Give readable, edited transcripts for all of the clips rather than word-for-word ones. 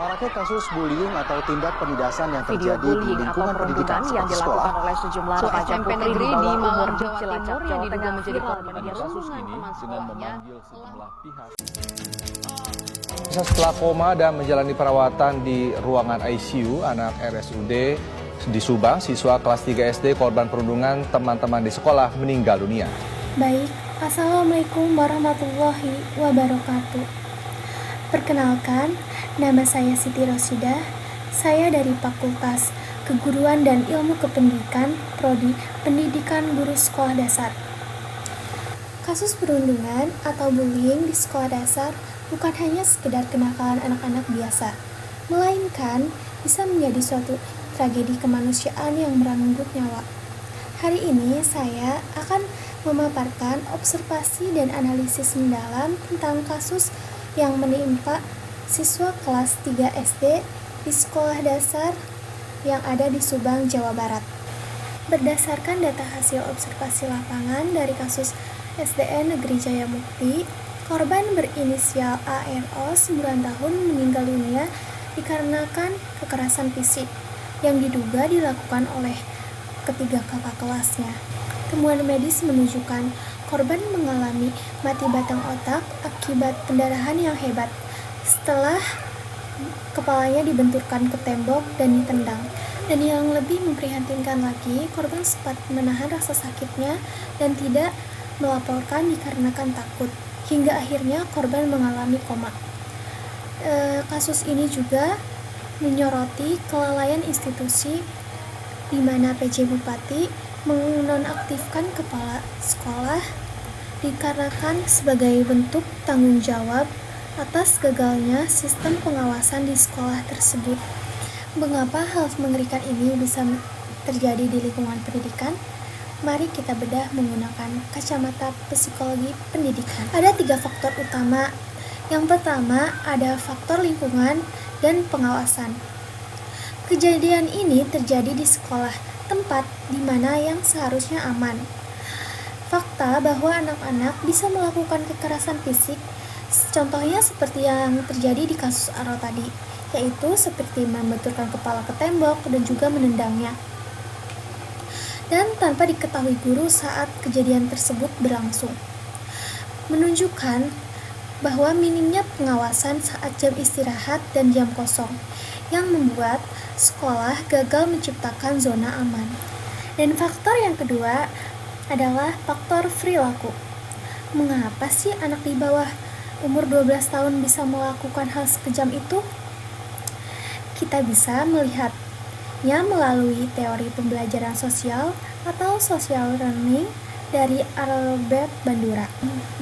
Maraknya kasus bullying atau tindak penindasan yang Video terjadi di bullying atau lingkungan pendidikan perundungan yang seperti sekolah. dilakukan oleh sejumlah remaja SMP putri di negeri di bawah umur Malang, di Jawa Cilacap, Timur yang Jawa diduga Tengah menjadi viral korban media Kasus sosial. ini dengan memanggil sejumlah pihak. Setelah koma dan menjalani perawatan di ruangan ICU anak RSUD di Subang, siswa kelas 3 SD korban perundungan teman-teman di sekolah meninggal dunia. Baik, Assalamualaikum warahmatullahi wabarakatuh. Perkenalkan, nama saya Siti Rosidah. Saya dari Fakultas Keguruan dan Ilmu Kependidikan, Prodi Pendidikan Guru Sekolah Dasar. Kasus perundungan atau bullying di sekolah dasar bukan hanya sekedar kenakalan anak-anak biasa, melainkan bisa menjadi suatu tragedi kemanusiaan yang merenggut nyawa. Hari ini saya akan memaparkan observasi dan analisis mendalam tentang kasus yang menimpa siswa kelas 3 SD di sekolah dasar yang ada di Subang, Jawa Barat. Berdasarkan data hasil observasi lapangan dari kasus SDN Negeri Jaya Mukti, korban berinisial ARO 9 tahun meninggal dunia dikarenakan kekerasan fisik yang diduga dilakukan oleh ketiga kakak kelasnya. Temuan medis menunjukkan korban mengalami mati batang otak akibat pendarahan yang hebat setelah kepalanya dibenturkan ke tembok dan ditendang. Dan yang lebih memprihatinkan lagi, korban sempat menahan rasa sakitnya dan tidak melaporkan dikarenakan takut, hingga akhirnya korban mengalami koma. Kasus ini juga menyoroti kelalaian institusi di mana PJ Bupati menonaktifkan kepala sekolah dikarenakan sebagai bentuk tanggung jawab atas gagalnya sistem pengawasan di sekolah tersebut. Mengapa hal mengerikan ini bisa terjadi di lingkungan pendidikan? Mari kita bedah menggunakan kacamata psikologi pendidikan. Ada 3 faktor utama. Yang pertama ada faktor lingkungan dan pengawasan. Kejadian ini terjadi di sekolah, tempat di mana yang seharusnya aman. Fakta bahwa anak-anak bisa melakukan kekerasan fisik, contohnya seperti yang terjadi di kasus Aro tadi, yaitu seperti membenturkan kepala ke tembok dan juga menendangnya. Dan tanpa diketahui guru saat kejadian tersebut berlangsung. Menunjukkan bahwa minimnya pengawasan saat jam istirahat dan jam kosong yang membuat sekolah gagal menciptakan zona aman. Dan faktor yang kedua adalah faktor perilaku. Mengapa sih anak di bawah umur 12 tahun bisa melakukan hal sekejam itu? Kita bisa melihatnya melalui teori pembelajaran sosial atau social learning dari Albert Bandura.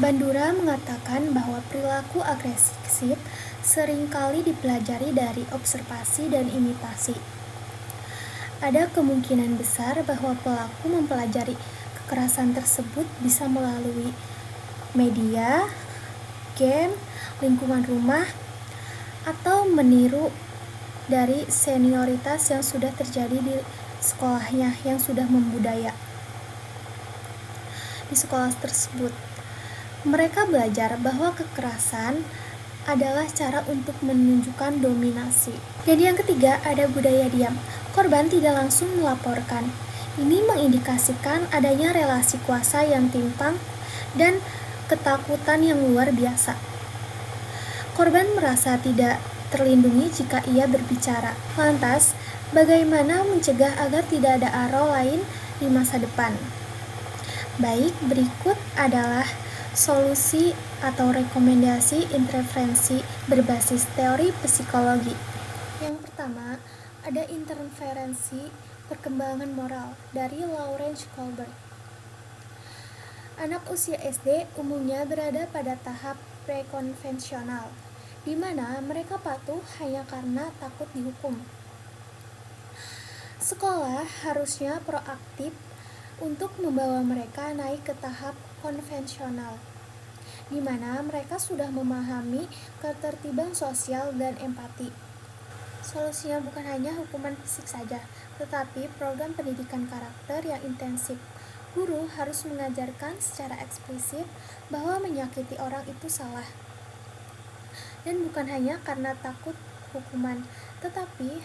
Bandura mengatakan bahwa perilaku agresif seringkali dipelajari dari observasi dan imitasi. Ada kemungkinan besar bahwa pelaku mempelajari kekerasan tersebut bisa melalui media, game, lingkungan rumah, atau meniru dari senioritas yang sudah terjadi di sekolahnya yang sudah membudaya di sekolah tersebut. Mereka belajar bahwa kekerasan adalah cara untuk menunjukkan dominasi. Dan yang ketiga ada budaya diam. Korban tidak langsung melaporkan. Ini mengindikasikan adanya relasi kuasa yang timpang dan ketakutan yang luar biasa. Korban merasa tidak terlindungi jika ia berbicara. Lantas, bagaimana mencegah agar tidak ada Aro lain di masa depan? Baik, berikut adalah solusi atau rekomendasi intervensi berbasis teori psikologi. Yang pertama, ada interferensi perkembangan moral dari Lawrence Kohlberg. Anak usia SD umumnya berada pada tahap prekonvensional, di mana mereka patuh hanya karena takut dihukum. Sekolah harusnya proaktif untuk membawa mereka naik ke tahap konvensional, di mana mereka sudah memahami ketertiban sosial dan empati. Solusinya bukan hanya hukuman fisik saja, tetapi program pendidikan karakter yang intensif. Guru harus mengajarkan secara eksplisit bahwa menyakiti orang itu salah, dan bukan hanya karena takut hukuman, tetapi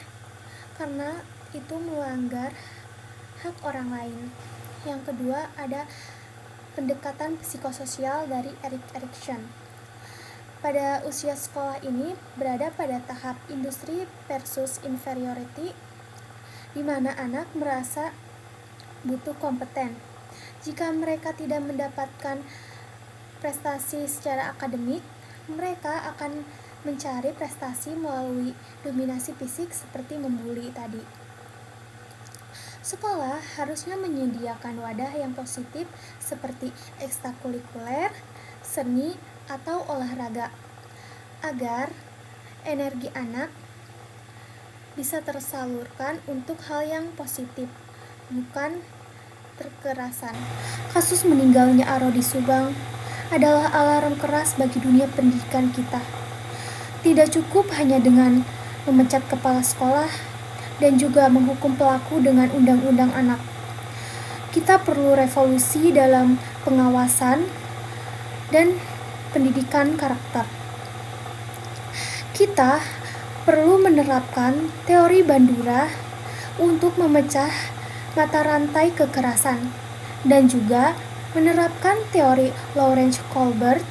karena itu melanggar hak orang lain. Yang kedua, ada pendekatan psikososial dari Erik Erikson. Pada usia sekolah ini berada pada tahap industri versus inferiority, di mana anak merasa butuh kompeten. Jika mereka tidak mendapatkan prestasi secara akademik, mereka akan mencari prestasi melalui dominasi fisik seperti membuli tadi. Sekolah harusnya menyediakan wadah yang positif seperti ekstrakurikuler, seni, atau olahraga agar energi anak bisa tersalurkan untuk hal yang positif, bukan kekerasan. Kasus meninggalnya Aro di Subang adalah alarm keras bagi dunia pendidikan kita. Tidak cukup hanya dengan memecat kepala sekolah dan juga menghukum pelaku dengan undang-undang anak. Kita perlu revolusi dalam pengawasan dan pendidikan karakter. Kita perlu menerapkan teori Bandura untuk memecah mata rantai kekerasan dan juga menerapkan teori Lawrence Colbert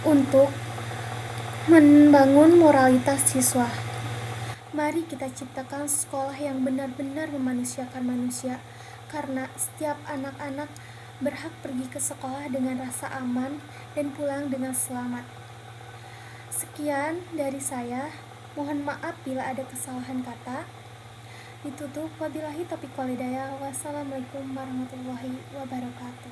untuk membangun moralitas siswa. Mari kita ciptakan sekolah yang benar-benar memanusiakan manusia, karena setiap anak-anak berhak pergi ke sekolah dengan rasa aman dan pulang dengan selamat. Sekian dari saya. Mohon maaf bila ada kesalahan kata. Ditutup. Wabillahi taufiq wal hidayah. Wassalamualaikum warahmatullahi wabarakatuh.